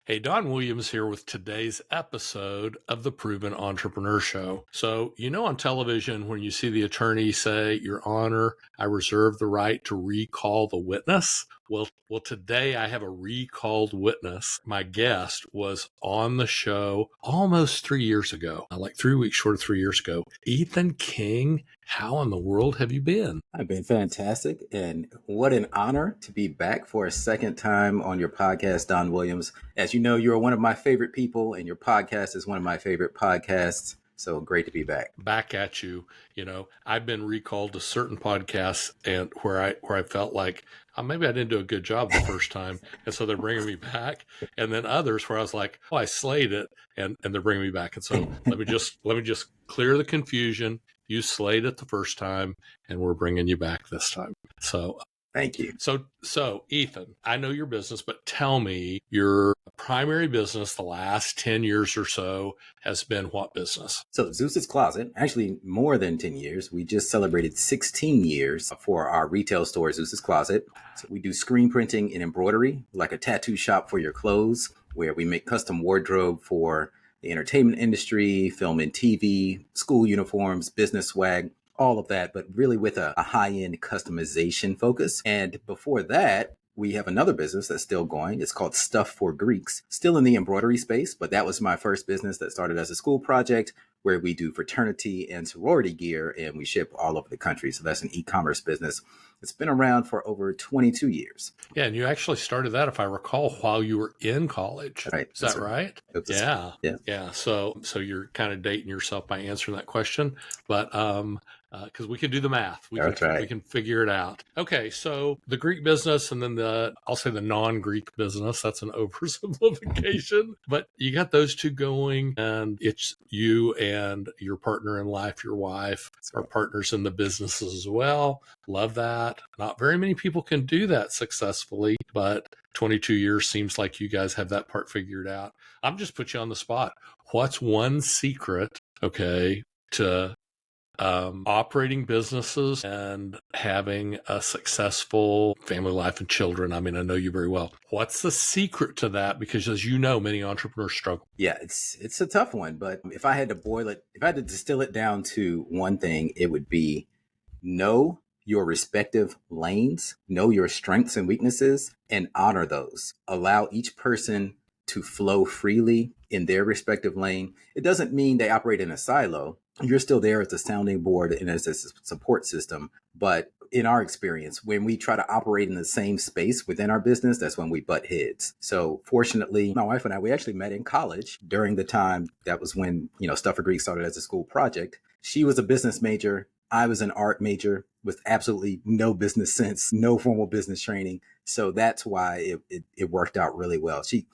Hey, Don Williams here with today's episode of the Proven Entrepreneur Show. So, on television, when you see the attorney say, Your Honor, I reserve the right to recall the witness. Well, today I have a recalled witness. My guest was on the show almost 3 years ago, like 3 weeks short of 3 years ago. Ethan King, how in the world have you been? I've been fantastic, and what an honor to be back for a second time on your podcast, Don Williams. As you know, you're one of my favorite people, and your podcast is one of my favorite podcasts. So great to be back. Back at you. I've been recalled to certain podcasts and where I felt like maybe I didn't do a good job the first time, and so they're bringing me back. And then others where I was like, I slayed it, and they're bringing me back. And so let me just clear the confusion. You slayed it the first time, and we're bringing you back this time. So thank you. So Ethan, I know your business, but tell me your primary business the last 10 years or so has been what business? So Zeus's Closet, actually more than 10 years. We just celebrated 16 years for our retail store, Zeus's Closet. So we do screen printing and embroidery, like a tattoo shop for your clothes, where we make custom wardrobe for the entertainment industry, film and TV, school uniforms, business swag, all of that, but really with a high-end customization focus. And before that, we have another business that's still going. It's called Stuff for Greeks, still in the embroidery space, but that was my first business that started as a school project where we do fraternity and sorority gear, and we ship all over the country. So that's an e-commerce business. It's been around for over 22 years. Yeah, and you actually started that, if I recall, while you were in college. Right. Is that right? Yeah. Yeah. So you're kind of dating yourself by answering that question, but because we can do the math, we can figure it out. Okay, so the Greek business, and then I'll say the non-Greek business. That's an oversimplification, but you got those two going, and it's you and your partner in life, your wife, are partners in the businesses as well. Love that. Not very many people can do that successfully, but 22 years seems like you guys have that part figured out. I'm just put you on the spot. What's one secret, to operating businesses and having a successful family life and children? I mean, I know you very well. What's the secret to that? Because as you know, many entrepreneurs struggle. Yeah, it's a tough one, but if I had to distill it down to one thing, it would be know your respective lanes, know your strengths and weaknesses, and honor those. Allow each person to flow freely in their respective lane. It doesn't mean they operate in a silo. You're still there as a sounding board and as a support system. But in our experience, when we try to operate in the same space within our business, that's when we butt heads. So fortunately, my wife and I, we actually met in college during the time. That was when, Stuff for Greek started as a school project. She was a business major. I was an art major with absolutely no business sense, no formal business training. So that's why it worked out really well. She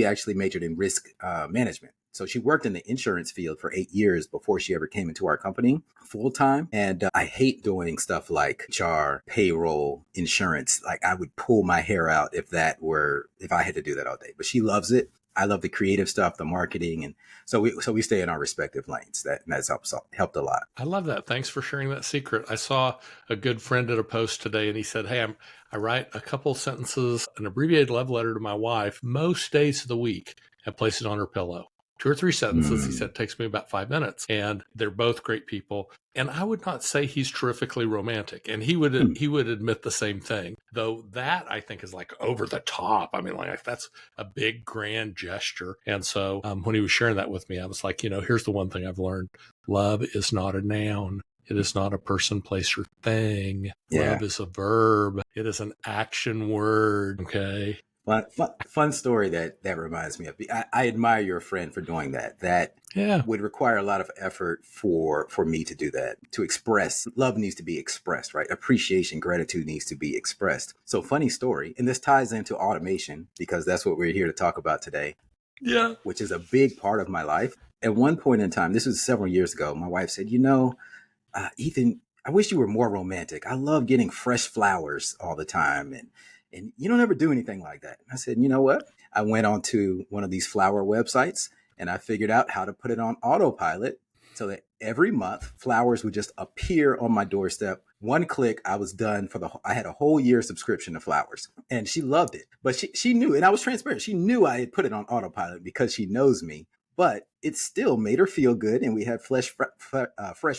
actually majored in risk management. So she worked in the insurance field for 8 years before she ever came into our company full time. And I hate doing stuff like HR, payroll, insurance. Like I would pull my hair out if I had to do that all day. But she loves it. I love the creative stuff, the marketing. And so we stay in our respective lanes. That's helped a lot. I love that. Thanks for sharing that secret. I saw a good friend at a post today, and he said, hey, I write a couple sentences, an abbreviated love letter to my wife most days of the week and place it on her pillow. 2 or 3 sentences. He said, it takes me about 5 minutes, and they're both great people. And I would not say he's terrifically romantic, and he would admit the same thing, though that I think is like over the top. I mean, like that's a big grand gesture. And so when he was sharing that with me, I was like, here's the one thing I've learned. Love is not a noun. It is not a person, place, or thing. Yeah. Love is a verb. It is an action word. Okay. Fun story that reminds me of. I admire your friend for doing that. That would require a lot of effort for me to do that. To express love needs to be expressed, right? Appreciation, gratitude needs to be expressed. So funny story, and this ties into automation because that's what we're here to talk about today. Yeah, which is a big part of my life. At one point in time, this was several years ago, my wife said, Ethan, I wish you were more romantic. I love getting fresh flowers all the time. And you don't ever do anything like that. And I said, you know what? I went onto one of these flower websites and I figured out how to put it on autopilot so that every month flowers would just appear on my doorstep one click, I was done I had a whole year subscription to flowers, and she loved it. But she knew, and I was transparent. She knew I had put it on autopilot because she knows me, but it still made her feel good. And we had fresh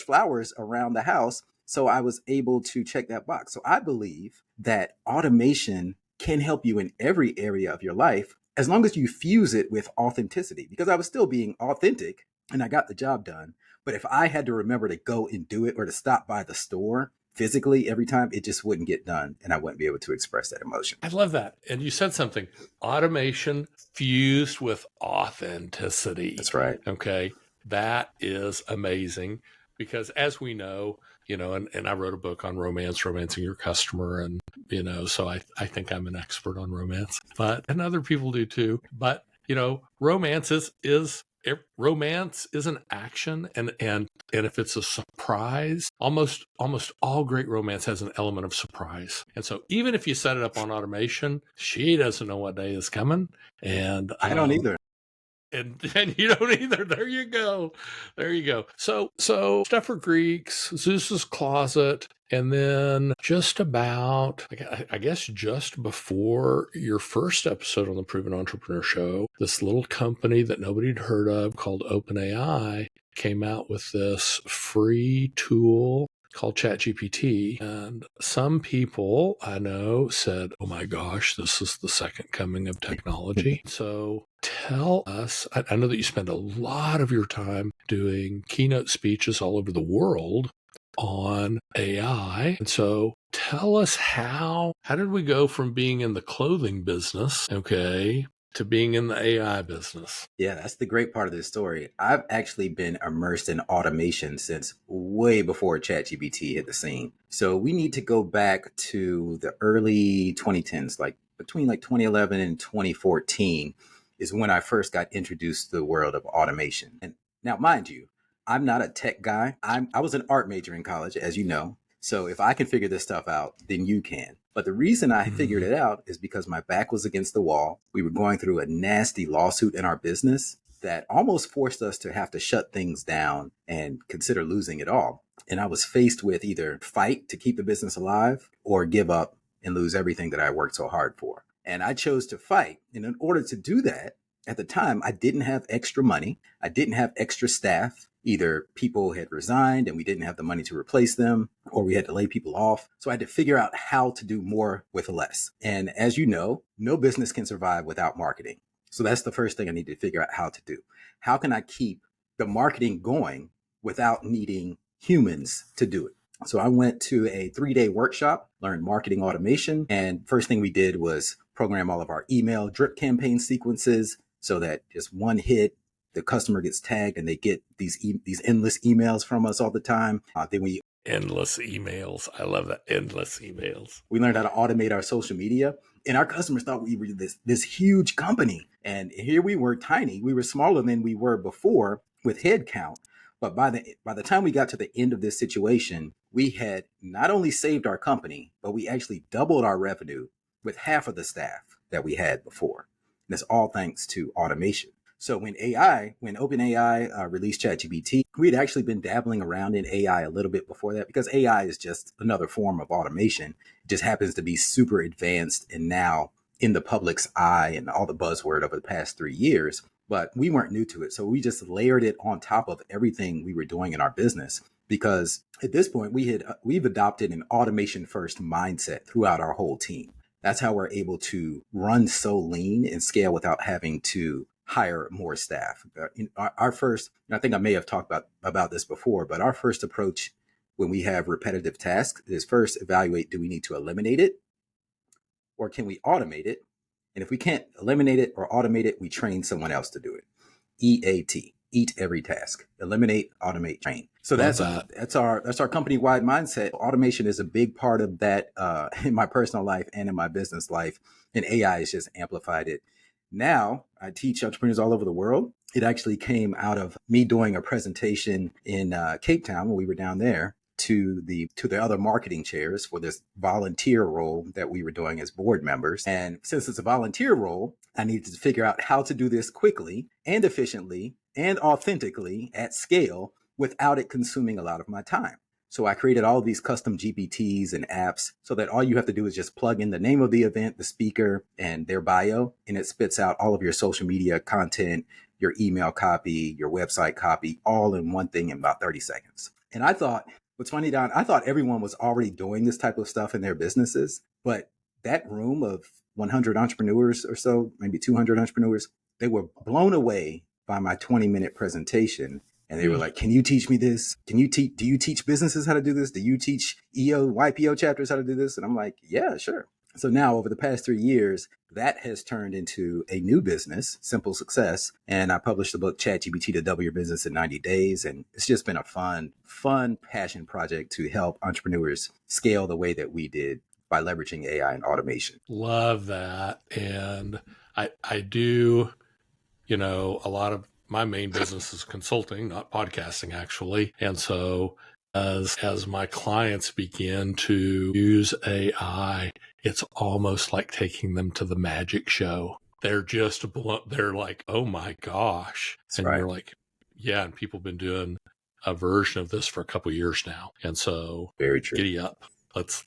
flowers around the house. So I was able to check that box. So I believe that automation can help you in every area of your life as long as you fuse it with authenticity, because I was still being authentic and I got the job done. But if I had to remember to go and do it or to stop by the store physically every time, it just wouldn't get done and I wouldn't be able to express that emotion. I love that. And you said something, automation fused with authenticity. That's right. Okay. That is amazing because as we know, and I wrote a book on romancing your customer. And, so I think I'm an expert on romance, and other people do too. But, romance is an action. And if it's a surprise, almost all great romance has an element of surprise. And so even if you set it up on automation, she doesn't know what day is coming. And I don't either. And you don't either. There you go. So Stuff for Greeks, Zeus's Closet, and then just about, I guess, just before your first episode on the Proven Entrepreneur Show, this little company that nobody had heard of called OpenAI came out with this free tool called ChatGPT. And some people I know said, oh my gosh, this is the second coming of technology. So tell us, I know that you spend a lot of your time doing keynote speeches all over the world on AI. And so tell us how did we go from being in the clothing business, okay, to being in the AI business? Yeah, that's the great part of this story. I've actually been immersed in automation since way before ChatGPT hit the scene. So we need to go back to the early 2010s, like between 2011 and 2014 is when I first got introduced to the world of automation. And now, mind you, I'm not a tech guy. I was an art major in college, as you know. So if I can figure this stuff out, then you can. But the reason I figured it out is because my back was against the wall. We were going through a nasty lawsuit in our business that almost forced us to have to shut things down and consider losing it all. And I was faced with either fight to keep the business alive or give up and lose everything that I worked so hard for. And I chose to fight. And in order to do that, at the time, I didn't have extra money. I didn't have extra staff. Either people had resigned and we didn't have the money to replace them, or we had to lay people off. So I had to figure out how to do more with less. And as you know, no business can survive without marketing. So that's the first thing I need to figure out how to do. How can I keep the marketing going without needing humans to do it? So I went to a 3-day workshop, learned marketing automation. And first thing we did was program all of our email drip campaign sequences so that just one hit, the customer gets tagged and they get these endless emails from us all the time. Endless emails. I love that. Endless emails. We learned how to automate our social media, and our customers thought we were this huge company. And here we were tiny. We were smaller than we were before with head count. But by the time we got to the end of this situation, we had not only saved our company, but we actually doubled our revenue with half of the staff that we had before. And it's all thanks to automation. So when OpenAI released ChatGPT, we had actually been dabbling around in AI a little bit before that, because AI is just another form of automation. It just happens to be super advanced and now in the public's eye and all the buzzword over the past 3 years. But we weren't new to it. So we just layered it on top of everything we were doing in our business, because at this point we've adopted an automation first mindset throughout our whole team. That's how we're able to run so lean and scale without having to hire more staff. Our first, I think I may have talked about this before, but our first approach when we have repetitive tasks is first evaluate, do we need to eliminate it or can we automate it? And if we can't eliminate it or automate it, we train someone else to do it. E.A.T, eat every task, eliminate, automate, train. So that's our company-wide mindset. Automation is a big part of that in my personal life and in my business life, and AI has just amplified it. Now I teach entrepreneurs all over the world. It actually came out of me doing a presentation in Cape Town when we were down there to the other marketing chairs for this volunteer role that we were doing as board members. And since it's a volunteer role, I needed to figure out how to do this quickly and efficiently and authentically at scale without it consuming a lot of my time. So I created all these custom GPTs and apps so that all you have to do is just plug in the name of the event, the speaker, and their bio, and it spits out all of your social media content, your email copy, your website copy, all in one thing in about 30 seconds. And I thought, what's funny, Don, I thought everyone was already doing this type of stuff in their businesses, but that room of 100 entrepreneurs or so, maybe 200 entrepreneurs, they were blown away by my 20-minute presentation. And they were like, can you teach me this? Do you teach businesses how to do this? Do you teach YPO chapters how to do this? And I'm like, yeah, sure. So now over the past 3 years, that has turned into a new business, Simple Success. And I published the book, ChatGPT to Double Your Business in 90 Days. And it's just been a fun passion project to help entrepreneurs scale the way that we did by leveraging AI and automation. Love that. And I do, a lot of my main business is consulting, not podcasting, actually. And so as my clients begin to use AI, it's almost like taking them to the magic show. They're they're like, oh my gosh. That's and right. You're like, yeah. And people have been doing a version of this for a couple of years now. And so very true. Giddy up. Let's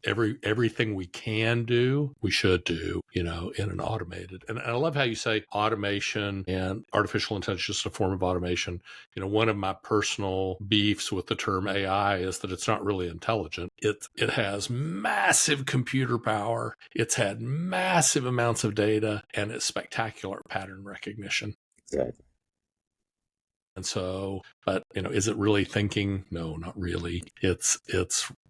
everything we can do, we should do, in an automated. And I love how you say automation and artificial intelligence is a form of automation. One of my personal beefs with the term AI is that it's not really intelligent. It has massive computer power. It's had massive amounts of data, and it's spectacular pattern recognition. Exactly. And so, but, is it really thinking? No, not really. It's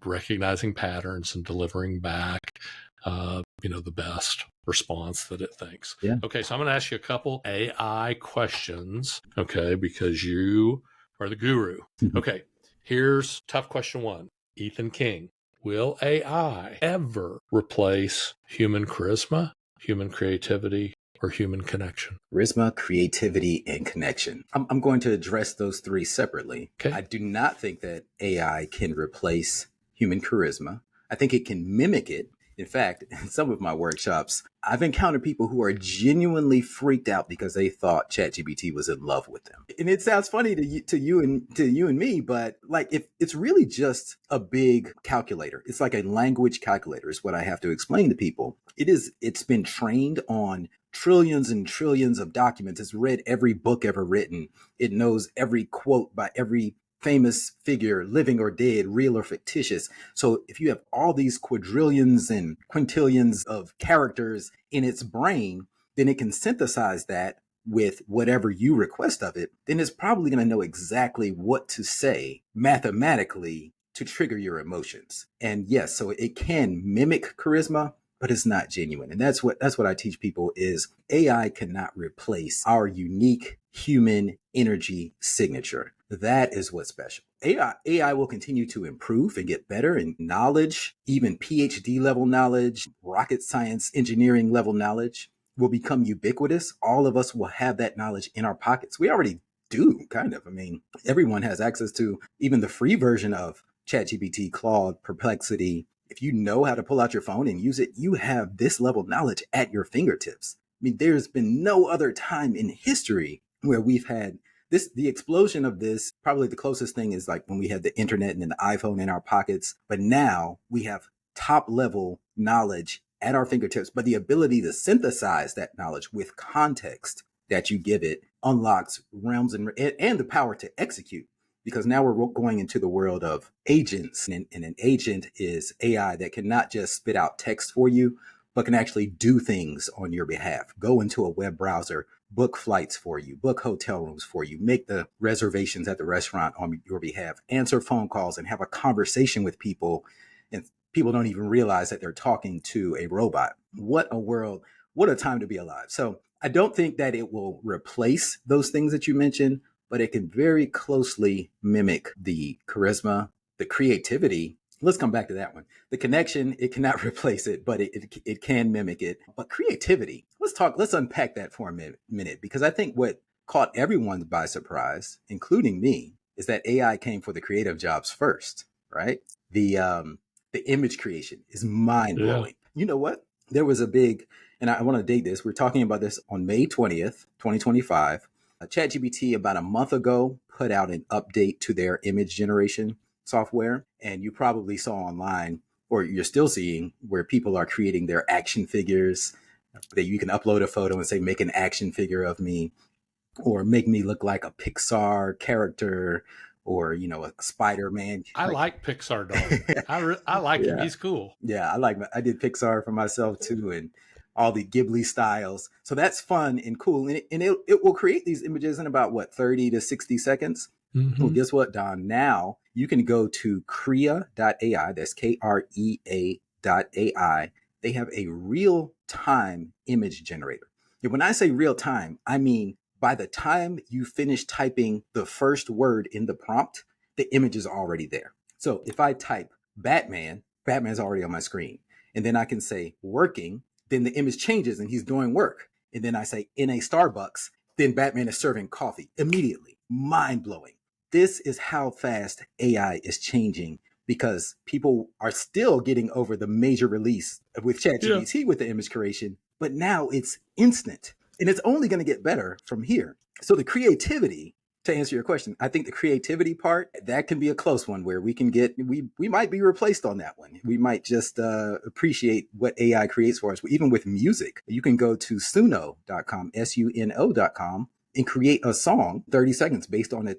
recognizing patterns and delivering back, the best response that it thinks. Yeah. Okay. So I'm going to ask you a couple AI questions. Okay. Because you are the guru. Okay. Here's tough question one. Ethan King, will AI ever replace human charisma, human creativity, or human connection? Charisma, creativity, and connection. I'm going to address those three separately. Okay. I do not think that AI can replace human charisma. I think it can mimic it. In fact, in some of my workshops, I've encountered people who are genuinely freaked out because they thought ChatGPT was in love with them. And it sounds funny to you and me, but like if it's really just a big calculator. It's like a language calculator is what I have to explain to people. It's been trained on trillions and trillions of documents. It's read every book ever written. It knows every quote by every famous figure, living or dead, real or fictitious. So if you have all these quadrillions and quintillions of characters in its brain, then it can synthesize that with whatever you request of it. Then it's probably going to know exactly what to say mathematically to trigger your emotions. And yes, so it can mimic charisma, but it's not genuine. And that's what I teach people is AI cannot replace our unique human energy signature. That is what's special. AI will continue to improve and get better in knowledge, even PhD level knowledge, rocket science, engineering level knowledge will become ubiquitous. All of us will have that knowledge in our pockets. We already do, kind of. I mean, everyone has access to even the free version of ChatGPT, Claude, Perplexity. If you know how to pull out your phone and use it, you have this level of knowledge at your fingertips. I mean, there's been no other time in history where we've had this, the explosion of this. Probably the closest thing is like when we had the internet and the iPhone in our pockets. But now we have top level knowledge at our fingertips. But the ability to synthesize that knowledge with context that you give it unlocks realms and the power to execute. Because now we're going into the world of agents, and an agent is AI that can not just spit out text for you, but can actually do things on your behalf. Go into a web browser, book flights for you, book hotel rooms for you, make the reservations at the restaurant on your behalf, answer phone calls, and have a conversation with people. And people don't even realize that they're talking to a robot. What a world, what a time to be alive. So I don't think that it will replace those things that you mentioned, but it can very closely mimic the charisma, the creativity. Let's come back to that one. The connection, it cannot replace it, but it can mimic it. But creativity, let's unpack that for a minute, because I think what caught everyone by surprise, including me, is that AI came for the creative jobs first, right? The image creation is mind blowing. Yeah. You know what? There was a big, and I want to date this. We're talking about this on May 20th, 2025. ChatGPT about a month ago put out an update to their image generation. software. And you probably saw online, or you're still seeing, where people are creating their action figures that you can upload a photo and say, make an action figure of me, or make me look like a Pixar character, or, a Spider-Man. I like Pixar dog. I like him. Yeah. He's cool. Yeah, I did Pixar for myself too, and all the Ghibli styles. So that's fun and cool. And it will create these images in about 30 to 60 seconds. Mm-hmm. Well, guess what, Don? Now you can go to Krea.ai. That's KREA.ai. They have a real-time image generator. And when I say real time, I mean by the time you finish typing the first word in the prompt, the image is already there. So if I type Batman, Batman's already on my screen. And then I can say working, then the image changes and he's doing work. And then I say in a Starbucks, then Batman is serving coffee immediately. Mind blowing. This is how fast AI is changing, because people are still getting over the major release with ChatGPT with the image creation, but now it's instant and it's only going to get better from here. So the creativity, to answer your question, I think the creativity part, that can be a close one where we might be replaced on that one. We might just appreciate what AI creates for us. Even with music, you can go to suno.com, suno.com, and create a song 30 seconds based on a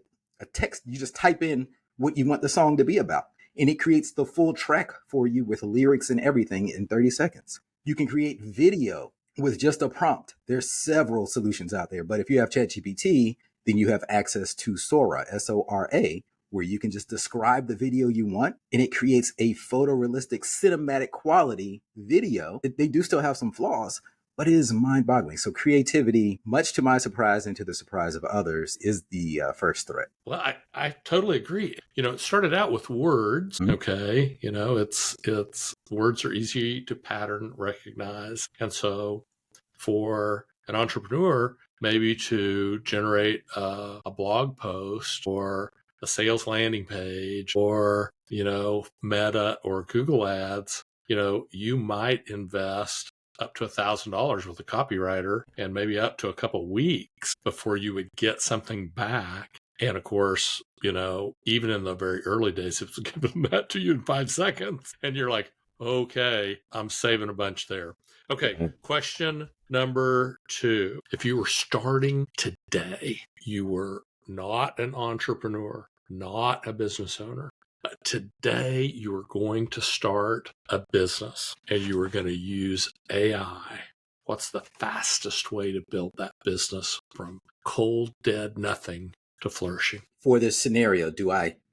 text. You just type in what you want the song to be about, and it creates the full track for you with lyrics and everything in 30 seconds. You can create video with just a prompt. There's several solutions out there, but if you have ChatGPT, then you have access to Sora, Sora, where you can just describe the video you want, and it creates a photorealistic cinematic quality video. They do still have some flaws, but it is mind-boggling. So creativity, much to my surprise and to the surprise of others, is the first threat. Well, I totally agree. It started out with words. Mm-hmm. Okay. It's words are easy to pattern recognize. And so for an entrepreneur, maybe to generate a blog post or a sales landing page or, Meta or Google ads, you might invest up to $1,000 with a copywriter and maybe up to a couple weeks before you would get something back. And of course, even in the very early days, it's giving that to you in 5 seconds. And you're like, okay, I'm saving a bunch there. Okay, question number 2. If you were starting today, you were not an entrepreneur, not a business owner. But today, you are going to start a business and you are going to use AI. What's the fastest way to build that business from cold, dead, nothing to flourishing? For this scenario,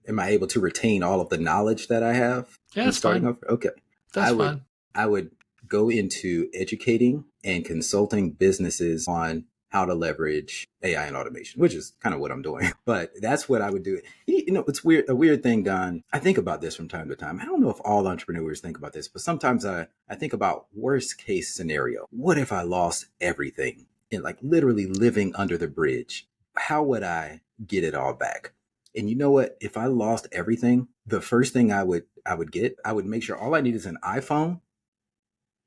am I able to retain all of the knowledge that I have? Yeah, that's starting fine. Over? Okay. That's fine. I would go into educating and consulting businesses on how to leverage AI and automation, which is kind of what I'm doing. But that's what I would do. It's weird. A weird thing, Don. I think about this from time to time. I don't know if all entrepreneurs think about this, but sometimes I think about worst case scenario. What if I lost everything and literally living under the bridge? How would I get it all back? And you know what? If I lost everything, the first thing I would make sure all I need is an iPhone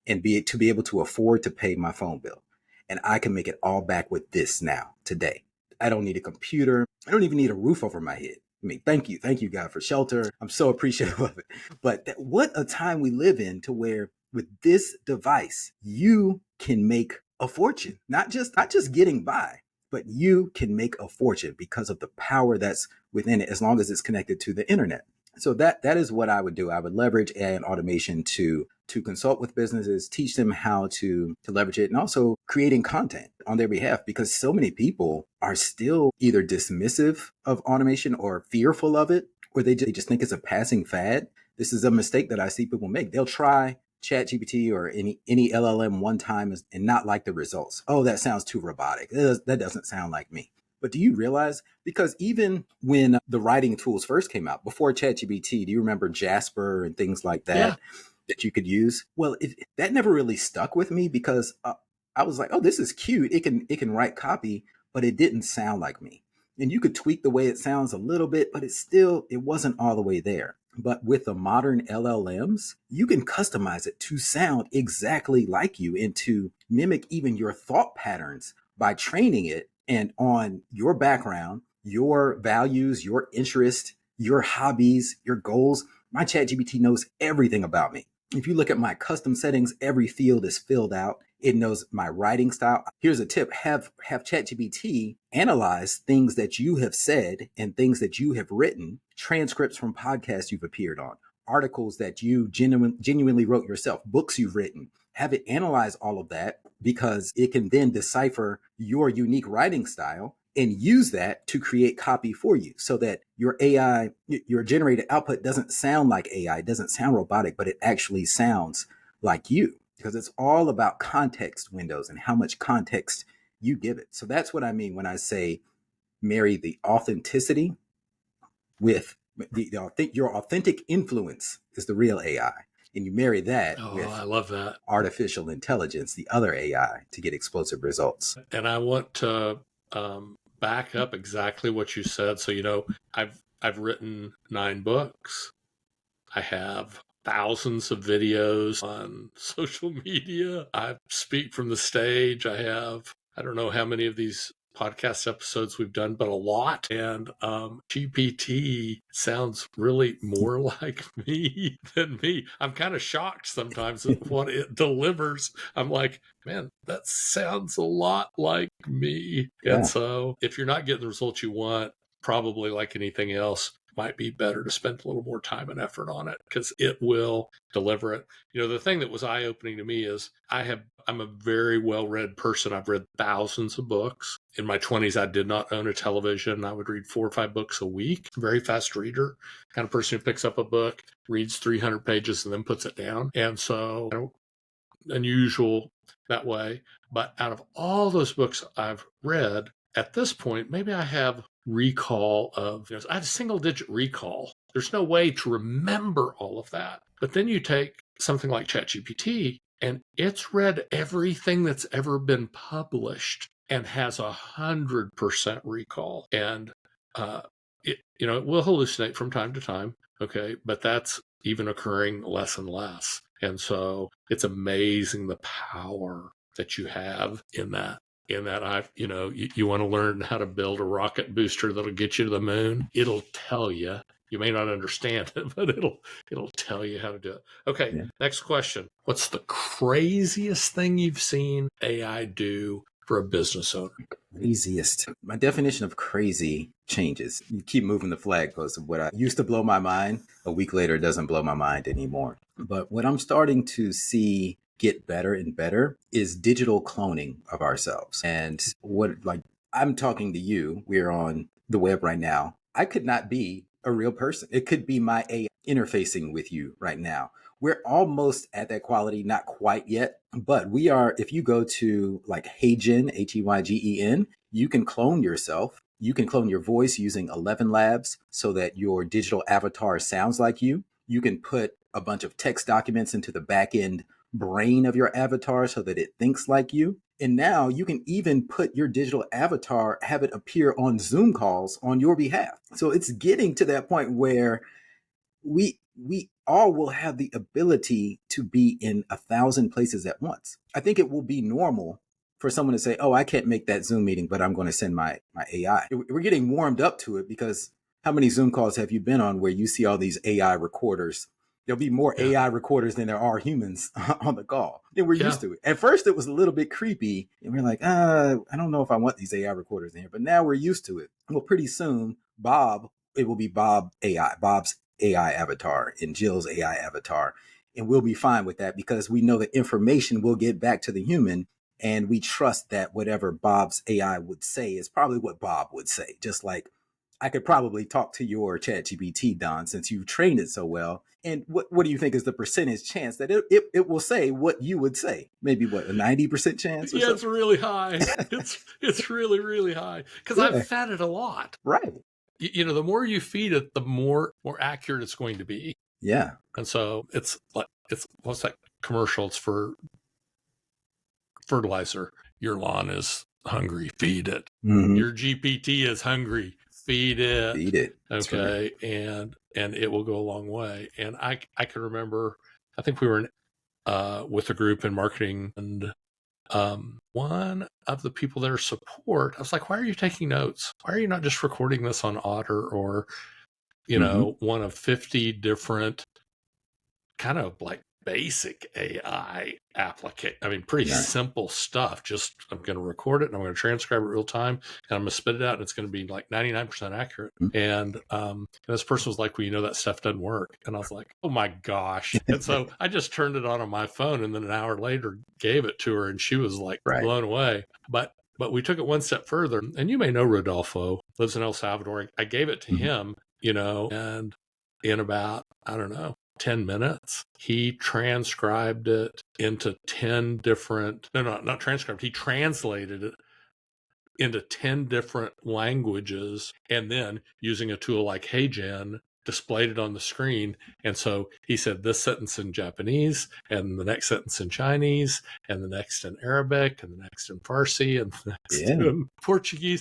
and to be able to afford to pay my phone bill. And I can make it all back with this now, today. I don't need a computer. I don't even need a roof over my head. I mean, thank you, God, for shelter. I'm so appreciative of it. But what a time we live in, to where with this device, you can make a fortune. Not just getting by, but you can make a fortune because of the power that's within it, as long as it's connected to the internet. So that is what I would do. I would leverage AI and automation to consult with businesses, teach them how to leverage it, and also creating content on their behalf, because so many people are still either dismissive of automation or fearful of it, or they just think it's a passing fad. This is a mistake that I see people make. They'll try ChatGPT or any LLM one time and not like the results. Oh, that sounds too robotic. That doesn't sound like me. But do you realize, because even when the writing tools first came out, before ChatGPT, do you remember Jasper and things like that that you could use? Well, that never really stuck with me, because I was like, oh, this is cute. It can write copy, but it didn't sound like me. And you could tweak the way it sounds a little bit, but it wasn't all the way there. But with the modern LLMs, you can customize it to sound exactly like you and to mimic even your thought patterns by training it and on your background, your values, your interest, your hobbies, your goals. My ChatGPT knows everything about me. If you look at my custom settings, every field is filled out. It knows my writing style. Here's a tip. Have ChatGPT analyze things that you have said and things that you have written, transcripts from podcasts you've appeared on, articles that you genuinely wrote yourself, books you've written. Have it analyze all of that, because it can then decipher your unique writing style and use that to create copy for you, so that your AI, your generated output doesn't sound like AI, it doesn't sound robotic, but it actually sounds like you, because it's all about context windows and how much context you give it. So that's what I mean when I say marry the authenticity with your authentic influence is the real AI. And you marry that with I love that artificial intelligence, the other AI, to get explosive results. And I want to back up exactly what you said. So, I've written 9 books. I have thousands of videos on social media. I speak from the stage. I don't know how many of these podcast episodes we've done, but a lot. And GPT sounds really more like me than me. I'm kind of shocked sometimes at what it delivers. I'm like, man, that sounds a lot like me. Yeah. And so if you're not getting the results you want, probably like anything else, might be better to spend a little more time and effort on it, because it will deliver it. The thing that was eye-opening to me is I'm a very well-read person. I've read thousands of books. In my 20s, I did not own a television. I would read 4 or 5 books a week. Very fast reader, kind of person who picks up a book, reads 300 pages, and then puts it down. And so unusual that way. But out of all those books I've read, at this point, maybe I have recall of, I have a single digit recall. There's no way to remember all of that. But then you take something like ChatGPT, and it's read everything that's ever been published and has 100% recall. And it will hallucinate from time to time. Okay, but that's even occurring less and less. And so it's amazing the power that you have in that. You want to learn how to build a rocket booster that'll get you to the moon. It'll tell you. You may not understand it, but it'll tell you how to do it. Okay, yeah. Next question. What's the craziest thing you've seen AI do for a business owner? Craziest. My definition of crazy changes. You keep moving the flag post of what I used to blow my mind. A week later, it doesn't blow my mind anymore. But what I'm starting to see get better and better is digital cloning of ourselves. And I'm talking to you, we're on the web right now. I could not be a real person. It could be my AI interfacing with you right now. We're almost at that quality, not quite yet, but we are. If you go to like Heygen, Heygen, you can clone yourself. You can clone your voice using 11 Labs so that your digital avatar sounds like you. You can put a bunch of text documents into the back end brain of your avatar so that it thinks like you. And now you can even put your digital avatar, have it appear on Zoom calls on your behalf. So it's getting to that point where we all will have the ability to be in 1,000 places at once. I think it will be normal for someone to say, oh, I can't make that Zoom meeting, but I'm going to send my AI. We're getting warmed up to it, because how many Zoom calls have you been on where you see all these AI recorders? There'll be more AI recorders than there are humans on the call. And we're used to it. At first, it was a little bit creepy. And we're like, I don't know if I want these AI recorders in here. But now we're used to it. Well, pretty soon, it will be Bob's AI avatar and Jill's AI avatar. And we'll be fine with that, because we know the information will get back to the human. And we trust that whatever Bob's AI would say is probably what Bob would say. Just like I could probably talk to your ChatGPT, Don, since you've trained it so well. And what do you think is the percentage chance that it will say what you would say? Maybe a 90% chance? Yeah, it's really high. it's really, really high, because I've fed it a lot. Right. The more you feed it, the more accurate it's going to be. Yeah. And so it's what's that commercial? It's for fertilizer. Your lawn is hungry, feed it. Mm-hmm. Your GPT is hungry, feed it. Feed it. Okay. Right. And it will go a long way. And I can remember, I think we were with a group in marketing, and one of the people there support, I was like, why are you taking notes? Why are you not just recording this on Otter or one of 50 different kind of like basic AI application. I mean, pretty simple stuff. Just I'm going to record it and I'm going to transcribe it real time and I'm going to spit it out and it's going to be like 99% accurate. And this person was like, well, that stuff doesn't work. And I was like, oh my gosh. And so I just turned it on my phone and then an hour later gave it to her and she was like blown away. But we took it one step further. And you may know Rodolfo, lives in El Salvador. I gave it to him, and in about, I don't know, 10 minutes, he transcribed it into 10 different, not transcribed, he translated it into 10 different languages, and then using a tool like HeyGen, displayed it on the screen. And so he said this sentence in Japanese, and the next sentence in Chinese, and the next in Arabic, and the next in Farsi, and the next in Portuguese.